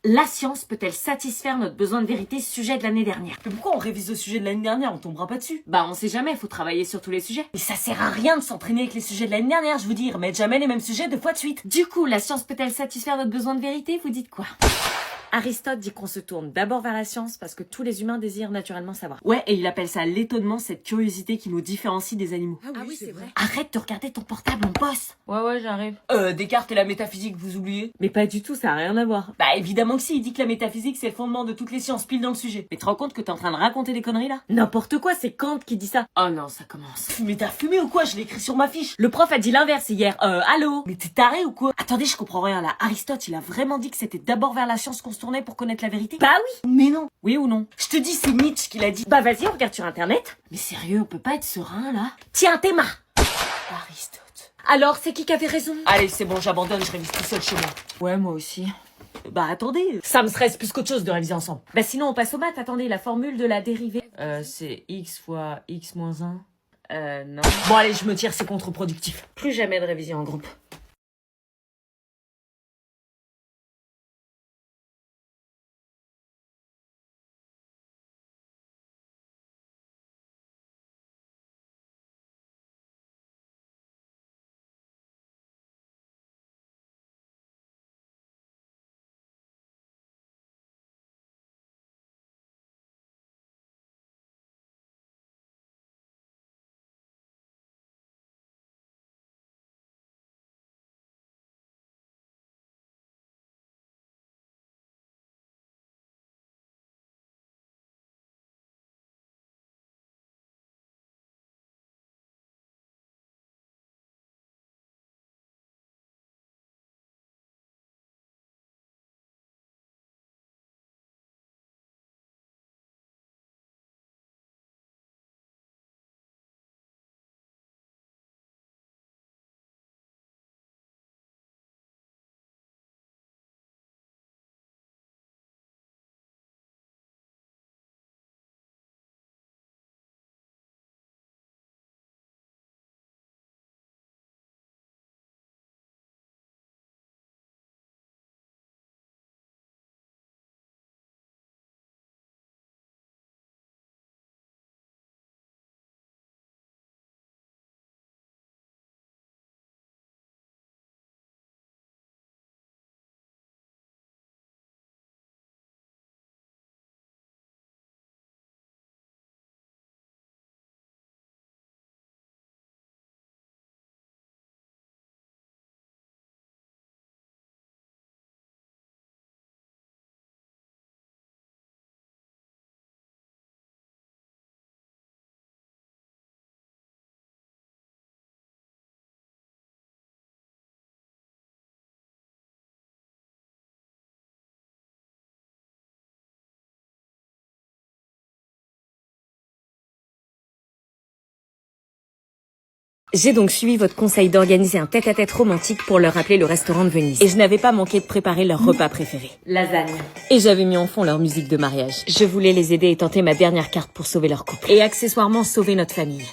La science peut-elle satisfaire notre besoin de vérité sujet de l'année dernière? Mais pourquoi on révise le sujet de l'année dernière? On tombera pas dessus. Bah on sait jamais, faut travailler sur tous les sujets. Mais ça sert à rien de s'entraîner avec les sujets de l'année dernière, je vous dis. Remettre jamais les mêmes sujets 2 fois de suite. Du coup, la science peut-elle satisfaire notre besoin de vérité? Vous dites quoi? Aristote dit qu'on se tourne d'abord vers la science parce que tous les humains désirent naturellement savoir. Ouais, et il appelle ça l'étonnement, cette curiosité qui nous différencie des animaux. Ah oui, c'est vrai. Arrête de regarder ton portable, on bosse. Ouais, j'arrive. Descartes et la métaphysique, vous oubliez? Mais pas du tout, ça a rien à voir. Bah évidemment que si, il dit que la métaphysique c'est le fondement de toutes les sciences, pile dans le sujet. Mais tu te rends compte que t'es en train de raconter des conneries là? N'importe quoi, c'est Kant qui dit ça. Oh non, ça commence. Mais t'as fumé ou quoi? Je l'ai écrit sur ma fiche. Le prof a dit l'inverse hier. Allô? Mais t'es taré ou quoi? Attendez, je comprends rien là. Aristote, il a vraiment dit que c'était d'abord vers la science qu'on se tournait pour connaître la vérité? Bah oui. Mais non. Oui ou non? Je te dis, c'est Nietzsche qui l'a dit. Bah vas-y, on regarde sur internet. Mais sérieux, on peut pas être serein là? Tiens, Théma. Aristote. Alors, c'est qui avait raison? Allez, c'est bon, j'abandonne, je révise tout seul chez moi. Ouais, moi aussi. Bah attendez, ça me stresse plus qu'autre chose de réviser ensemble. Bah sinon, on passe aux maths. Attendez, la formule de la dérivée. C'est x fois x moins 1. Non. Bon allez, je me tire, c'est contre-productif. Plus jamais de révision en groupe. J'ai donc suivi votre conseil d'organiser un tête-à-tête romantique pour leur rappeler le restaurant de Venise. Et je n'avais pas manqué de préparer leur repas préféré. Lasagne. Et j'avais mis en fond leur musique de mariage. Je voulais les aider et tenter ma dernière carte pour sauver leur couple. Et accessoirement sauver notre famille.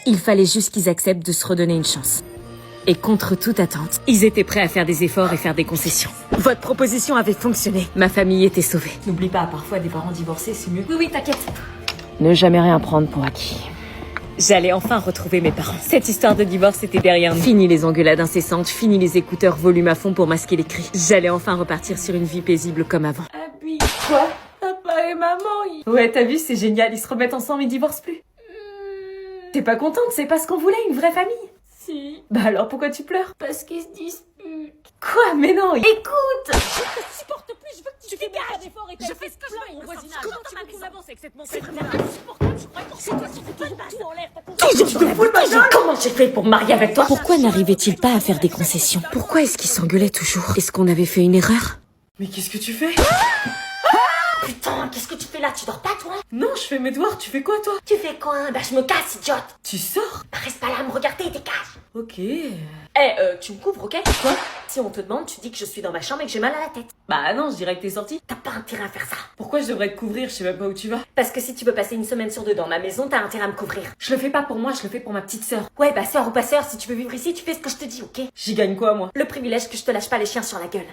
Il fallait juste qu'ils acceptent de se redonner une chance. Et contre toute attente, ils étaient prêts à faire des efforts et faire des concessions. Votre proposition avait fonctionné. Ma famille était sauvée. N'oublie pas, parfois des parents divorcés, c'est mieux. Oui, t'inquiète. Ne jamais rien prendre pour acquis. J'allais enfin retrouver mes parents. Cette histoire de divorce était derrière nous. Fini les engueulades incessantes, fini les écouteurs volume à fond pour masquer les cris. J'allais enfin repartir sur une vie paisible comme avant. Abby. Quoi? Papa et maman, Ouais, t'as vu, c'est génial, ils se remettent ensemble, ils divorcent plus. T'es pas contente, c'est pas ce qu'on voulait, une vraie famille? Si. Bah alors pourquoi tu pleures? Parce qu'ils se disputent. Quoi? Mais non, écoute! Je te supporte plus, je veux que tu dégages. Je fais ce que je veux au voisinage. Comment tu avances avec cette montée? C'est insupportable, je crois que c'est toi qui fous tout en l'air. Toujours tu te fous de ma gueule! Comment j'ai fait pour me marier avec toi? Pourquoi n'arrivait-il pas à faire des concessions? Pourquoi est-ce qu'ils s'engueulaient toujours? Est-ce qu'on avait fait une erreur? Mais qu'est-ce que tu fais? Putain, qu'est-ce que tu fais là? Tu dors pas, toi? Non, je fais mes devoirs, tu fais quoi toi? Tu fais quoi? Bah je me casse, idiote! Tu sors? Bah reste pas là à me regarder, dégage! Ok. Tu me couvres, ok? Quoi? Si on te demande, tu dis que je suis dans ma chambre et que j'ai mal à la tête. Bah non, je dirais que t'es sortie. T'as pas intérêt à faire ça. Pourquoi je devrais te couvrir? Je sais même pas où tu vas. Parce que si tu veux passer une semaine sur deux dans ma maison, t'as intérêt à me couvrir. Je le fais pas pour moi, je le fais pour ma petite sœur. Ouais, bah sœur ou pas sœur, si tu veux vivre ici, tu fais ce que je te dis, ok? J'y gagne quoi moi? Le privilège que je te lâche pas les chiens sur la gueule.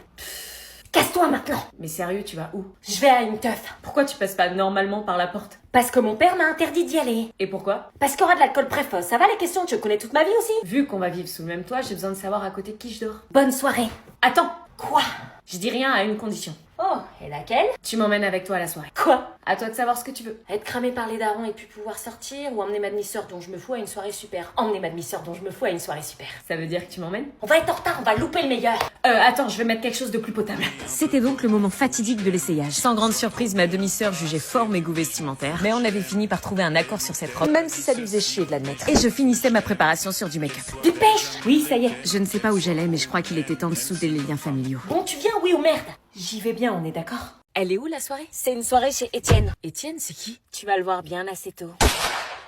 Casse-toi maintenant. Mais sérieux, tu vas où? Je vais à une teuf. Pourquoi tu passes pas normalement par la porte? Parce que mon père m'a interdit d'y aller. Et pourquoi? Parce qu'il y aura de l'alcool précoce. Ça va les questions? Tu connais toute ma vie aussi? Vu qu'on va vivre sous le même toit, j'ai besoin de savoir à côté de qui je dors. Bonne soirée. Attends! Quoi? Je dis rien à une condition. Oh, et laquelle? Tu m'emmènes avec toi à la soirée. Quoi? À toi de savoir ce que tu veux. Être cramé par les darons et puis pouvoir sortir, ou emmener ma demi-sœur dont je me fous à une soirée super. Emmener ma demi-sœur dont je me fous à une soirée super. Ça veut dire que tu m'emmènes? On va être en retard, on va louper le meilleur. Attends, je vais mettre quelque chose de plus potable. C'était donc le moment fatidique de l'essayage. Sans grande surprise, ma demi-sœur jugeait fort mes goûts vestimentaires. Mais on avait fini par trouver un accord sur cette robe, même si ça lui faisait chier de l'admettre. Et je finissais ma préparation sur du make-up. Dépêche! Oui, ça y est. Je ne sais pas où j'allais, mais je crois qu'il était temps de souder les liens familiaux. Bon, tu viens, oui ou merde? J'y vais bien, on est d'accord? Elle est où la soirée? C'est une soirée chez Étienne. Étienne, c'est qui? Tu vas le voir bien assez tôt.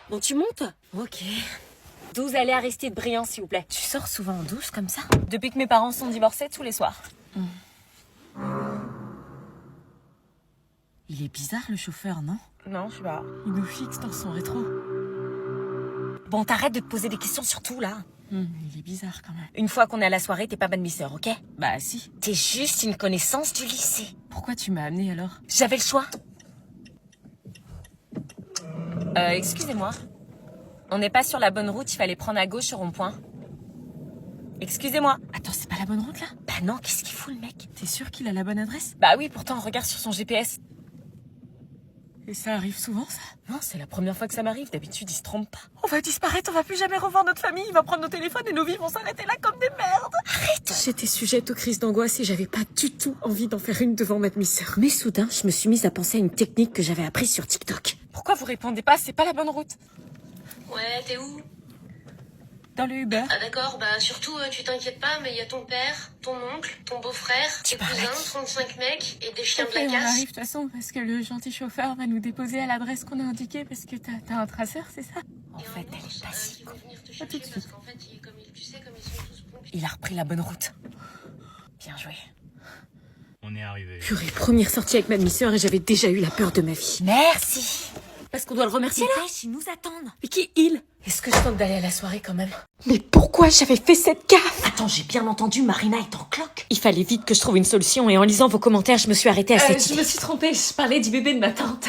Bon, tu montes? Ok. 12 allées Aristide Briand, s'il vous plaît. Tu sors souvent en douce comme ça? Depuis que mes parents sont divorcés, tous les soirs. Il est bizarre le chauffeur, non? Non, je sais pas. Il nous fixe dans son rétro. Bon, t'arrêtes de te poser des questions sur tout, là. Il est bizarre quand même. Une fois qu'on est à la soirée, t'es pas ma demi-sœur, ok? Bah si. T'es juste une connaissance du lycée. Pourquoi tu m'as amené alors? J'avais le choix. Excusez-moi. On n'est pas sur la bonne route, il fallait prendre à gauche au rond-point. Excusez-moi. Attends, c'est pas la bonne route là? Bah non, qu'est-ce qu'il fout, le mec? T'es sûr qu'il a la bonne adresse? Bah oui, pourtant, regarde sur son GPS. Et ça arrive souvent ça? Non, c'est la première fois que ça m'arrive. D'habitude, il se trompe pas. On va disparaître, on va plus jamais revoir notre famille, il va prendre nos téléphones et nos vies vont s'arrêter là comme des merdes. Arrête! J'étais sujette aux crises d'angoisse et j'avais pas du tout envie d'en faire une devant ma demi-sœur. Mais soudain, je me suis mise à penser à une technique que j'avais apprise sur TikTok. Pourquoi vous répondez pas? C'est pas la bonne route. Ouais, t'es où? Dans le Uber. Ah d'accord, bah surtout tu t'inquiètes pas, mais il y a ton père, ton oncle, ton beau-frère, tes cousins, 35 mecs et des chiens de la On casse. arrive de toute façon parce que le gentil chauffeur va nous déposer à l'adresse qu'on a indiquée parce que t'as un traceur, c'est ça? En fait, elle est pas si Ils vont venir te tout chercher de suite. parce qu'en fait, tu sais, comme ils sont tous pompiers. Il a repris la bonne route. Bien joué. On est arrivé. Purée, première sortie avec ma demi-sœur et j'avais déjà eu la peur de ma vie. Merci. Parce qu'on doit le remercier là? Dépêche, ils nous attendent. Mais qui il? Est-ce que je tente d'aller à la soirée quand même? Mais pourquoi j'avais fait cette gaffe? Attends, j'ai bien entendu, Marina est en cloque. Il fallait vite que je trouve une solution et en lisant vos commentaires, je me suis arrêtée à cette Je idée. me suis trompée, je parlais du bébé de ma tante.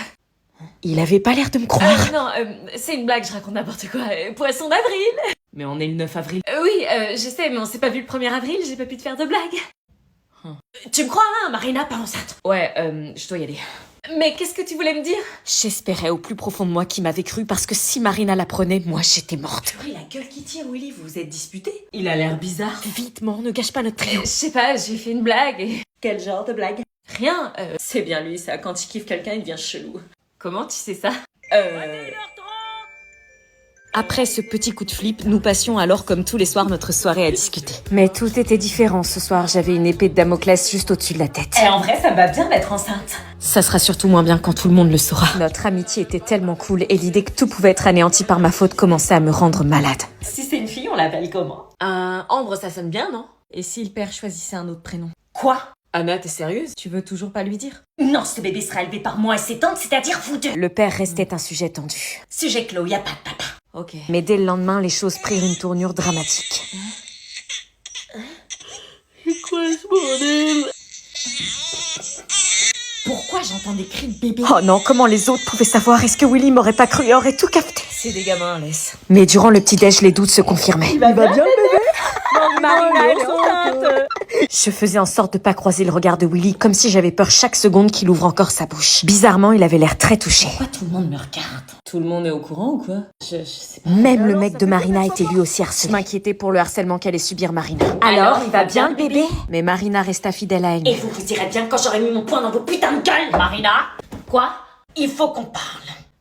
Il avait pas l'air de me croire. Non, c'est une blague, je raconte n'importe quoi. Poisson d'avril. Mais on est le 9 avril. Oui, je sais, mais on s'est pas vu le 1er avril, j'ai pas pu te faire de blague. Tu me crois, hein, Marina, pas enceinte. Ouais, je dois y aller. Mais qu'est-ce que tu voulais me dire? J'espérais au plus profond de moi qu'il m'avait cru parce que si Marina l'apprenait, moi j'étais morte. Oui, la gueule qui tire, Willy, vous vous êtes disputés? Il a l'air bizarre. Vitement, ne gâche pas notre trio. Je sais pas, j'ai fait une blague et... Quel genre de blague? Rien, C'est bien lui, ça. Quand il kiffe quelqu'un, il devient chelou. comment tu sais ça? Après ce petit coup de flip, nous passions alors comme tous les soirs notre soirée à discuter. Mais tout était différent ce soir, j'avais une épée de Damoclès juste au-dessus de la tête. En vrai, ça me va bien d'être enceinte. Ça sera surtout moins bien quand tout le monde le saura. Notre amitié était tellement cool et l'idée que tout pouvait être anéanti par ma faute commençait à me rendre malade. Si c'est une fille, on l'appelle comment? Ambre, ça sonne bien, non? Et si le père choisissait un autre prénom? Quoi? Anna, t'es sérieuse? Tu veux toujours pas lui dire? Non, ce bébé sera élevé par moi et ses tantes, c'est-à-dire vous deux. Le père restait un sujet tendu. Sujet clos, y a pas de papa. Ok. Mais dès le lendemain, les choses prirent une tournure dramatique. Pourquoi j'entends des cris de bébé? Oh non, comment les autres pouvaient savoir? Est-ce que Willy m'aurait pas cru et aurait tout capté? C'est des gamins, laisse. Mais durant le petit-déj, les doutes se confirmaient. Il va bien, bébé? Marina, elle est enceinte. Je faisais en sorte de pas croiser le regard de Willy, comme si j'avais peur chaque seconde qu'il ouvre encore sa bouche. Bizarrement, il avait l'air très touché. Pourquoi tout le monde me regarde? Tout le monde est au courant ou quoi? Je sais pas. Même le mec de Marina était lui aussi harcelé. Je m'inquiétais pour le harcèlement qu'allait subir Marina. Alors, il va bien le bébé? Mais Marina resta fidèle à elle. Et vous vous direz bien quand j'aurai mis mon poing dans vos putains de gueules, Marina. Quoi? Il faut qu'on parle.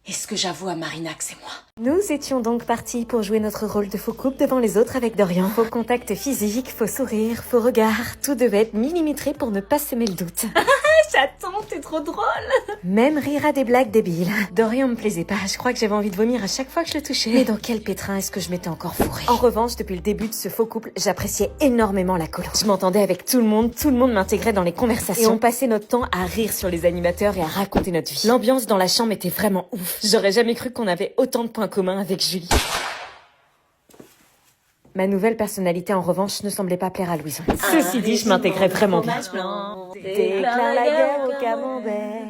Est-ce que j'avoue à Marina que c'est moi? Nous étions donc partis pour jouer notre rôle de faux couple devant les autres avec Dorian. Faux contact physique, faux sourire, faux regard. Tout devait être millimétré pour ne pas semer le doute. J'attends, t'es trop drôle. Même rire à des blagues débiles. Dorian me plaisait pas, je crois que j'avais envie de vomir à chaque fois que je le touchais. Mais dans quel pétrin est-ce que je m'étais encore fourrée? En revanche, depuis le début de ce faux couple, j'appréciais énormément la colo. Je m'entendais avec tout le monde m'intégrait dans les conversations. Et on passait notre temps à rire sur les animateurs et à raconter notre vie. L'ambiance dans la chambre était vraiment ouf. J'aurais jamais cru qu'on avait autant de points communs avec Julie. Ma nouvelle personnalité, en revanche, ne semblait pas plaire à Louison. Ceci dit, je m'intégrais vraiment bien. Déclare la guerre au camembert.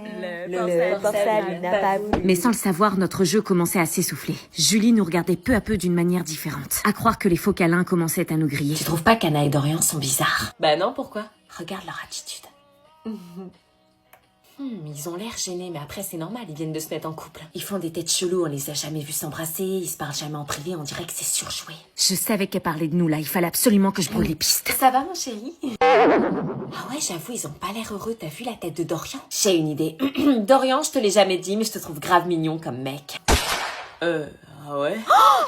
Le porcelaine n'a pas voulu. Mais sans le savoir, notre jeu commençait à s'essouffler. Julie nous regardait peu à peu d'une manière différente. À croire que les faux câlins commençaient à nous griller. Tu trouves pas qu'Anna et Dorian sont bizarres? Bah non, pourquoi? Regarde leur attitude. Ils ont l'air gênés, mais après c'est normal, ils viennent de se mettre en couple. Ils font des têtes cheloues, on les a jamais vus s'embrasser, ils se parlent jamais en privé, on dirait que c'est surjoué. Je savais qu'elle parlait de nous là, il fallait absolument que je brûle les pistes. Ça va mon chéri? Ah ouais, j'avoue, ils ont pas l'air heureux, t'as vu la tête de Dorian? J'ai une idée. Dorian, je te l'ai jamais dit, mais je te trouve grave mignon comme mec. Ah ouais?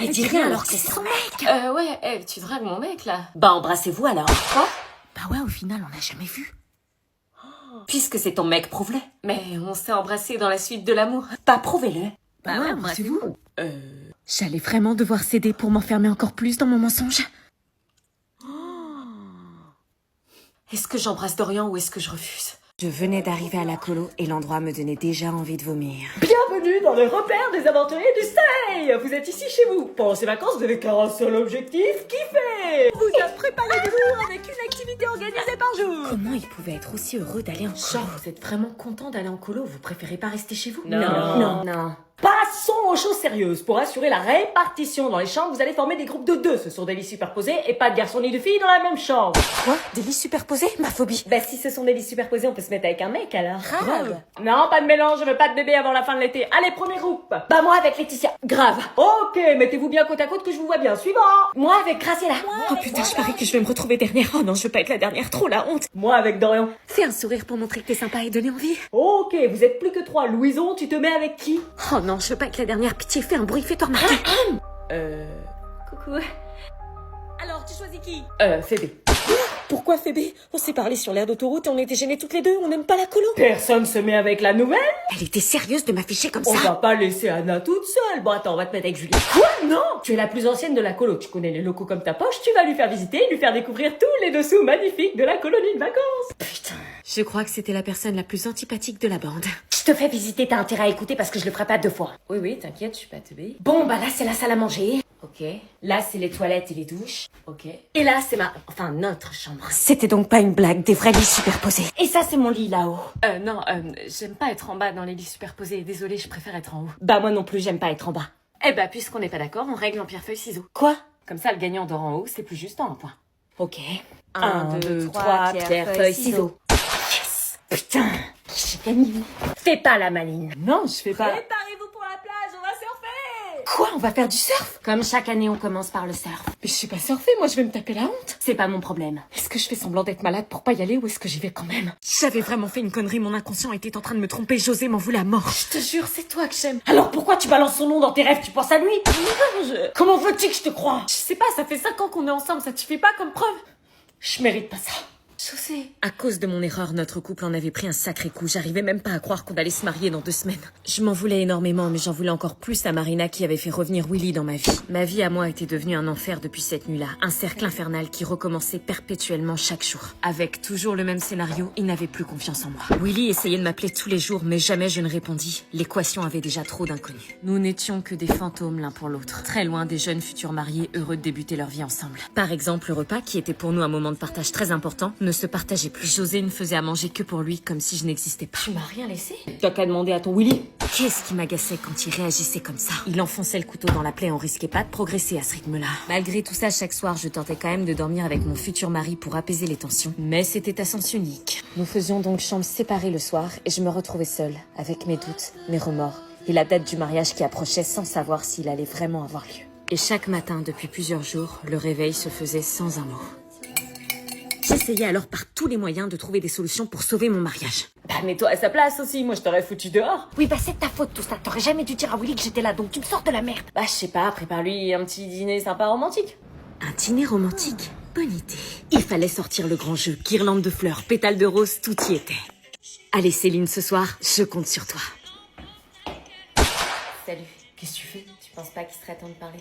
Elle dit rien alors que c'est son mec. Ouais, tu dragues mon mec là. Bah embrassez-vous alors. Quoi? Bah ouais, au final, on n'a jamais vu. Puisque c'est ton mec, prouve-le. Mais on s'est embrassé dans la suite de l'amour. Pas prouvez-le. Bah ouais, embrassez-vous. J'allais vraiment devoir céder pour m'enfermer encore plus dans mon mensonge. Est-ce que j'embrasse Dorian ou est-ce que je refuse? Je venais d'arriver à la colo et l'endroit me donnait déjà envie de vomir. Bienvenue dans le repère des aventuriers du Stay. Vous êtes ici chez vous. Pendant ces vacances, vous n'avez qu'un seul objectif, kiffer. Vous a préparé du lourd avec une activité organisée par jour. Comment il pouvait être aussi heureux d'aller en colo? Genre, vous êtes vraiment content d'aller en colo? Vous préférez pas rester chez vous? Non. Passons aux choses sérieuses. Pour assurer la répartition dans les chambres, vous allez former des groupes de 2. Ce sont des lits superposés et pas de garçons ni de filles dans la même chambre. Quoi? Des lits superposés? Ma phobie. Bah si ce sont des lits superposés, on peut se mettre avec un mec alors. Grave. Non, pas de mélange, je veux pas de bébé avant la fin de l'été. Allez, premier groupe. Bah moi avec Laetitia. Grave. Ok, mettez-vous bien côte à côte que je vous vois bien. Suivant. Moi avec Graciela. Oh putain, je parie que je vais me retrouver dernière. Oh non, je veux pas être la dernière, trop la honte. Moi avec Dorian. Fais un sourire pour montrer que t'es sympa et donner envie. Ok, vous êtes plus que 3. Louison, tu te mets avec qui? Oh non, je veux pas être la dernière. Pitié, fais un bruit, fais-toi remarquer. Coucou. Alors, tu choisis qui? Phébé. Pourquoi Phébé? On s'est parlé sur l'air d'autoroute et on était gênés toutes les deux, on n'aime pas la colo. Personne se met avec la nouvelle? Elle était sérieuse de m'afficher comme On ça. va pas laisser Anna toute seule. Bon attends, on va te mettre avec Julie. Quoi? Non! Tu es la plus ancienne de la colo, tu connais les locaux comme ta poche, tu vas lui faire visiter, lui faire découvrir tous les dessous magnifiques de la colonie de vacances. Putain, je crois que c'était la personne la plus antipathique de la bande. Je te fais visiter, t'as intérêt à écouter parce que je le ferai pas 2 fois. Oui, t'inquiète, je suis pas teubée. Bon, bah là c'est la salle à manger. Ok. Là, c'est les toilettes et les douches. Ok. Et là c'est notre chambre. C'était donc pas une blague, des vrais lits superposés. Et ça c'est mon lit là-haut. Non, j'aime pas être en bas dans les lits superposés. Désolée, je préfère être en haut. Bah moi non plus, j'aime pas être en bas. Eh bah, puisqu'on n'est pas d'accord, on règle en pierre-feuille-ciseaux. Quoi? Comme ça, le gagnant dort en haut, c'est plus juste en un point. Ok. 1, 2, 3, pierre, feuille, ciseaux. Yes. Putain, j'ai gagné. Fais pas la maline. Non, je fais pas. Préparez-vous pour la plage, on va surfer. Quoi? On va faire du surf? Comme chaque année, on commence par le surf. Mais je sais pas surfer, moi je vais me taper la honte. C'est pas mon problème. Est-ce que je fais semblant d'être malade pour pas y aller ou est-ce que j'y vais quand même? J'avais vraiment fait une connerie, mon inconscient était en train de me tromper, José m'en voulait à mort. Je te jure, c'est toi que j'aime. Alors pourquoi tu balances son nom dans tes rêves? Tu penses à lui? Comment veux-tu que je te croie? Je sais pas, ça fait 5 ans qu'on est ensemble, ça te suffit pas comme preuve? Je mérite pas ça. José. À cause de mon erreur, notre couple en avait pris un sacré coup. J'arrivais même pas à croire qu'on allait se marier dans 2 semaines. Je m'en voulais énormément, mais j'en voulais encore plus à Marina qui avait fait revenir Willy dans ma vie. Ma vie à moi était devenue un enfer depuis cette nuit-là. Un cercle infernal qui recommençait perpétuellement chaque jour. Avec toujours le même scénario, il n'avait plus confiance en moi. Willy essayait de m'appeler tous les jours, mais jamais je ne répondis. L'équation avait déjà trop d'inconnus. Nous n'étions que des fantômes l'un pour l'autre. Très loin des jeunes futurs mariés heureux de débuter leur vie ensemble. Par exemple, le repas, qui était pour nous un moment de partage très important, ne se partageait plus. José ne faisait à manger que pour lui, comme si je n'existais pas. Tu m'as rien laissé? T'as qu'à demander à ton Willy. Qu'est-ce qui m'agaçait quand il réagissait comme ça? Il enfonçait le couteau dans la plaie, on risquait pas de progresser à ce rythme-là. Malgré tout ça, chaque soir, je tentais quand même de dormir avec mon futur mari pour apaiser les tensions. Mais c'était à sens unique. Nous faisions donc chambres séparées le soir, et je me retrouvais seule, avec mes doutes, mes remords, et la date du mariage qui approchait sans savoir s'il allait vraiment avoir lieu. Et chaque matin, depuis plusieurs jours, le réveil se faisait sans un mot. J'essayais alors par tous les moyens de trouver des solutions pour sauver mon mariage. Bah mets-toi à sa place aussi, moi je t'aurais foutu dehors. Oui, bah c'est de ta faute tout ça. T'aurais jamais dû dire à Willy que j'étais là, donc tu me sors de la merde. Bah je sais pas, prépare-lui un petit dîner sympa romantique. Un dîner romantique? Bonne idée. Il fallait sortir le grand jeu. Guirlande de fleurs, pétales de rose, tout y était. Allez Céline, ce soir, je compte sur toi. Salut, qu'est-ce que tu fais? Tu penses pas qu'il serait temps de parler?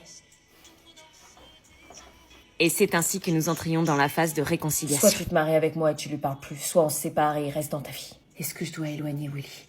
Et c'est ainsi que nous entrions dans la phase de réconciliation. Soit tu te maries avec moi et tu lui parles plus, soit on se sépare et il reste dans ta vie. Est-ce que je dois éloigner Willy?